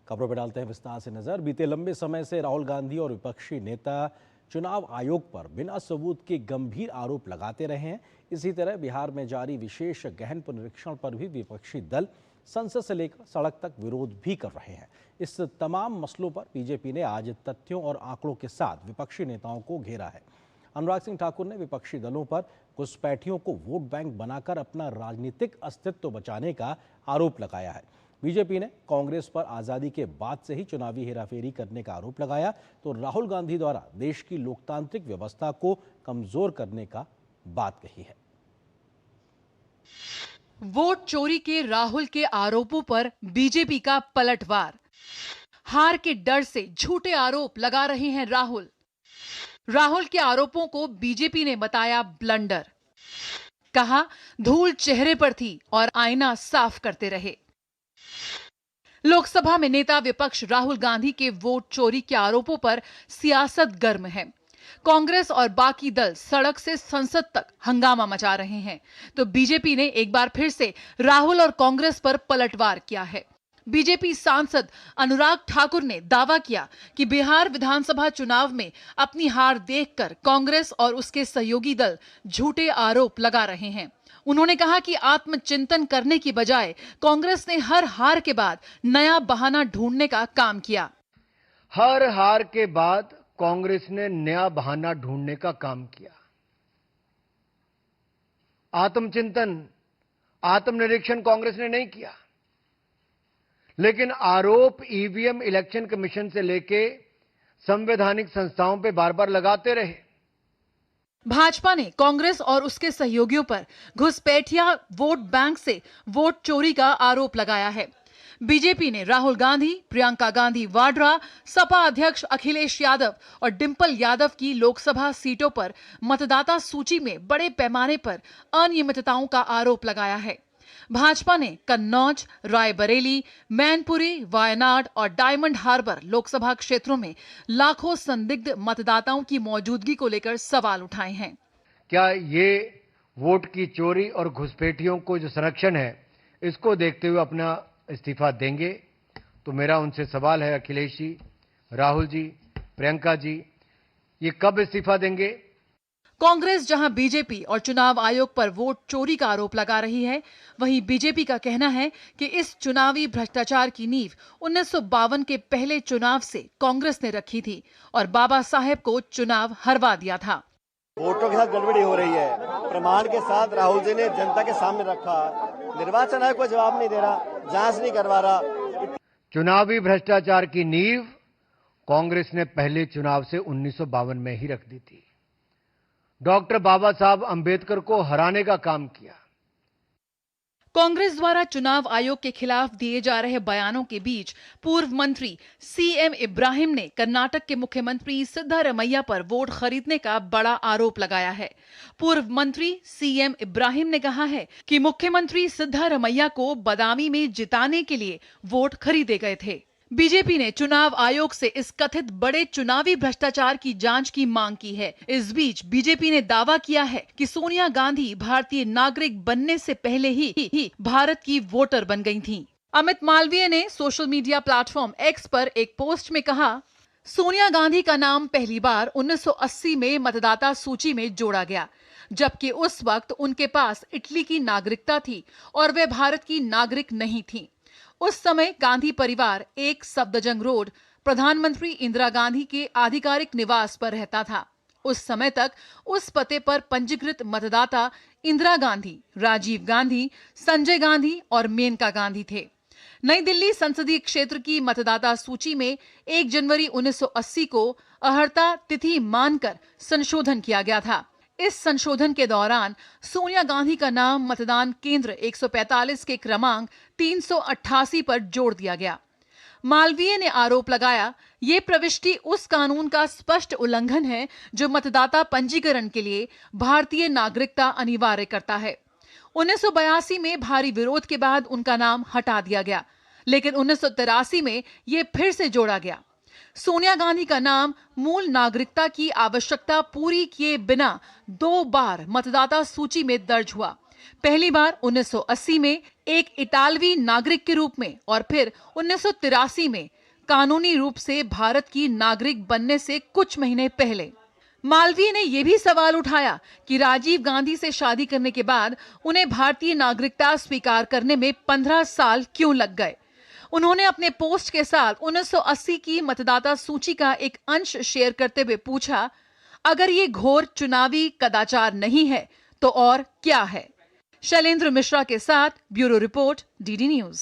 खबरों पर डालते हैं विस्तार से नजर। बीते लंबे समय से राहुल गांधी और विपक्षी नेता चुनाव आयोग पर बिना सबूत के गंभीर आरोप लगाते रहे हैं। इसी तरह बिहार में जारी विशेष गहन पुनरीक्षण पर भी विपक्षी दल संसद से लेकर सड़क तक विरोध भी कर रहे हैं। इस तमाम मसलों पर बीजेपी ने आज तथ्यों और आंकड़ों के साथ विपक्षी नेताओं को घेरा है। अनुराग सिंह ठाकुर ने विपक्षी दलों पर घुसपैठियों को वोट बैंक बनाकर अपना राजनीतिक अस्तित्व बचाने का आरोप लगाया है। बीजेपी ने कांग्रेस पर आजादी के बाद से ही चुनावी हेराफेरी करने का आरोप लगाया, तो राहुल गांधी द्वारा देश की लोकतांत्रिक व्यवस्था को कमजोर करने का बात कही है। वोट चोरी के राहुल के आरोपों पर बीजेपी का पलटवार। हार के डर से झूठे आरोप लगा रहे हैं राहुल। राहुल के आरोपों को बीजेपी ने बताया ब्लंडर। कहा धूल चेहरे पर थी और आईना साफ करते रहे। लोकसभा में नेता विपक्ष राहुल गांधी के वोट चोरी के आरोपों पर सियासत गर्म है। कांग्रेस और बाकी दल सड़क से संसद तक हंगामा मचा रहे हैं, तो बीजेपी ने एक बार फिर से राहुल और कांग्रेस पर पलटवार किया है। बीजेपी सांसद अनुराग ठाकुर ने दावा किया कि बिहार विधानसभा चुनाव में अपनी हार देखकर कांग्रेस और उसके सहयोगी दल झूठे आरोप लगा रहे हैं। उन्होंने कहा कि आत्मचिंतन करने की बजाय कांग्रेस ने हर हार के बाद नया बहाना ढूंढने का काम किया। हर हार के बाद कांग्रेस ने नया बहाना ढूंढने का काम किया। आत्मचिंतन, आत्मनिरीक्षण कांग्रेस ने नहीं किया, लेकिन आरोप ईवीएम इलेक्शन कमीशन से लेके संवैधानिक संस्थाओं पे बार बार लगाते रहे। भाजपा ने कांग्रेस और उसके सहयोगियों पर घुसपैठिया वोट बैंक से वोट चोरी का आरोप लगाया है। बीजेपी ने राहुल गांधी, प्रियंका गांधी वाड्रा, सपा अध्यक्ष अखिलेश यादव और डिंपल यादव की लोकसभा सीटों पर मतदाता सूची में बड़े पैमाने पर अनियमितताओं का आरोप लगाया है। भाजपा ने कन्नौज, रायबरेली, मैनपुरी, वायनाड और डायमंड हार्बर लोकसभा क्षेत्रों में लाखों संदिग्ध मतदाताओं की मौजूदगी को लेकर सवाल उठाए हैं। क्या ये वोट की चोरी और घुसपैठियों को जो संरक्षण है, इसको देखते हुए अपना इस्तीफा देंगे? तो मेरा उनसे सवाल है, अखिलेश जी, राहुल जी, प्रियंका जी, ये कब इस्तीफा देंगे? कांग्रेस जहां बीजेपी और चुनाव आयोग पर वोट चोरी का आरोप लगा रही है, वहीं बीजेपी का कहना है कि इस चुनावी भ्रष्टाचार की नींव 1952 के पहले चुनाव से कांग्रेस ने रखी थी और बाबा साहेब को चुनाव हरवा दिया था। वोटों के साथ गड़बड़ी हो रही है, प्रमाण के साथ राहुल जी ने जनता के सामने रखा। निर्वाचन आयोग कोई जवाब नहीं दे रहा, जांच नहीं करवा रहा। चुनावी भ्रष्टाचार की नींव कांग्रेस ने पहले चुनाव से 1952 में ही रख दी थी। डॉक्टर बाबा साहब अंबेडकर को हराने का काम किया। कांग्रेस द्वारा चुनाव आयोग के खिलाफ दिए जा रहे बयानों के बीच पूर्व मंत्री सीएम इब्राहिम ने कर्नाटक के मुख्यमंत्री सिद्धारमैया पर वोट खरीदने का बड़ा आरोप लगाया है। पूर्व मंत्री सीएम इब्राहिम ने कहा है कि मुख्यमंत्री सिद्धारमैया को बदामी में जिताने के लिए वोट खरीदे गए थे। बीजेपी ने चुनाव आयोग से इस कथित बड़े चुनावी भ्रष्टाचार की जांच की मांग की है। इस बीच बीजेपी ने दावा किया है कि सोनिया गांधी भारतीय नागरिक बनने से पहले ही भारत की वोटर बन गई थीं। अमित मालवीय ने सोशल मीडिया प्लेटफॉर्म एक्स पर एक पोस्ट में कहा, सोनिया गांधी का नाम पहली बार 1980 में मतदाता सूची में जोड़ा गया, जबकि उस वक्त उनके पास इटली की नागरिकता थी और वे भारत की नागरिक नहीं थी। उस समय गांधी परिवार एक सफदरजंग रोड प्रधानमंत्री इंदिरा गांधी के आधिकारिक निवास पर रहता था। उस समय तक उस पते पर पंजीकृत मतदाता इंदिरा गांधी, राजीव गांधी, संजय गांधी और मेनका गांधी थे। नई दिल्ली संसदीय क्षेत्र की मतदाता सूची में 1 जनवरी 1980 को अहर्ता तिथि मानकर संशोधन किया गया था। इस संशोधन के दौरान सोनिया गांधी का नाम मतदान केंद्र 145 के क्रमांक 388 पर जोड़ दिया गया। मालवीय ने आरोप लगाया, ये प्रविष्टि उस कानून का स्पष्ट उल्लंघन है जो मतदाता पंजीकरण के लिए भारतीय नागरिकता अनिवार्य करता है। 1982 में भारी विरोध के बाद उनका नाम हटा दिया गया, लेकिन 1983 में ये फिर से जोड़ा गया। सोनिया गांधी का नाम मूल नागरिकता की आवश्यकता पूरी किए बिना 2 बार मतदाता सूची में दर्ज हुआ। पहली बार 1980 में एक इतालवी नागरिक के रूप में और फिर 1983 में कानूनी रूप से भारत की नागरिक बनने से कुछ महीने पहले। मालवीय ने यह भी सवाल उठाया कि राजीव गांधी से शादी करने के बाद उन्हें भारतीय नागरिकता स्वीकार करने में 15 साल क्यों लग गए। उन्होंने अपने पोस्ट के साथ 1980 की मतदाता सूची का एक अंश शेयर करते हुए पूछा, अगर ये घोर चुनावी कदाचार नहीं है तो और क्या है। शैलेंद्र मिश्रा के साथ ब्यूरो रिपोर्ट, डीडी न्यूज।